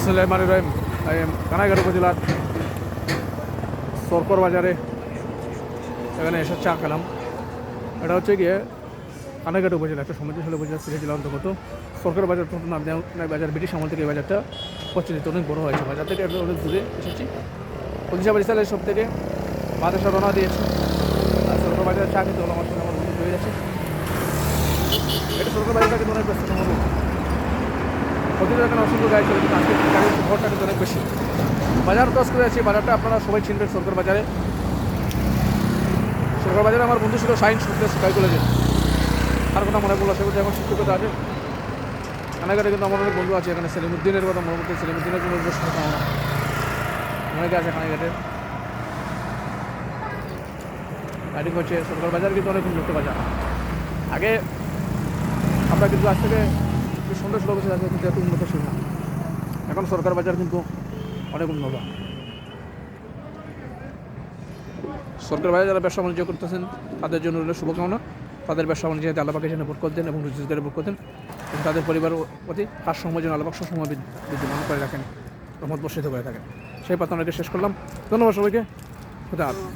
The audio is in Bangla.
বিসমিল্লাহির-রহমানির-রহিম। কানাইঘাট উপজেলার সরকর বাজারে এখানে এসে চা খেলাম। এটা হচ্ছে গিয়ে কানাইঘাট উপজেলা, একটা সমৃদ্ধশালী উপজেলা, সিলেট জেলার অন্তর্গত। সরকার বাজার নাম দেওয়া বাজার, ব্রিটিশ আমল থেকে এই বাজারটা প্রচলিত, অনেক বড় হয়েছে। বাজার থেকে অনেক দূরে এসেছি। পঁচিশাবাড়ি সালের সব থেকে বাতাসা রওনা দিয়েছি। আর সরকার বাজারে চা খেতে হলো আমার সঙ্গে, আমার বন্ধু হয়ে গেছে। এটা সরকার বাজারটা কিন্তু অনেক ব্যস্ত সম্ভব। প্রতিদিন এখানে অসংখ্য গাড়ি চলে, কিন্তু আজকে গাড়ির ভরটা কিন্তু অনেক বেশি। বাজার ক্রস করে আছি। বাজারটা আপনারা সবাই চিনবেন সরকার বাজারে। সরকার বাজারে আমার বন্ধু ছিল সায়েন্স স্কাই কলেজে। আর কথা মনে পড়লো, সেগুলো এখন শিক্ষকতা আছে। কানাইঘাটে কিন্তু আমার অনেক বন্ধু আছে। এখানে সেলিমুদ্দিনের কথা মনে করতে, সেলিমুদ্দিনের জন্য কথা আমরা অনেকে আছে কানাইঘাটে। রাইডিং হচ্ছে। সরকার বাজার কিন্তু অনেক উন্নত বাজার। আগে আমরা কিন্তু আজ থেকে সুন্দর ষোলো বছর আগে কিন্তু এত উন্নত ছিল না। এখন সরকার বাজার কিন্তু অনেক উন্নত। সরকার বাজার যারা ব্যবসা বাণিজ্য করতেছেন তাদের জন্য রইল শুভকামনা। তাদের ব্যবসা বাণিজ্য যাতে আল্লাহ পাকের জন্য বরকত দেন এবং রুজিগারে বরকত দেন, এবং তাদের পরিবারের প্রতি ভারসাম্য যেন আল্লাহ পাক সবসময় বিদ্যমান করে রাখেন, রহমত বর্ষিত করে থাকেন, সেই প্রার্থনাকে শেষ করলাম। ধন্যবাদ সবাইকে। খোদা হাফেজ।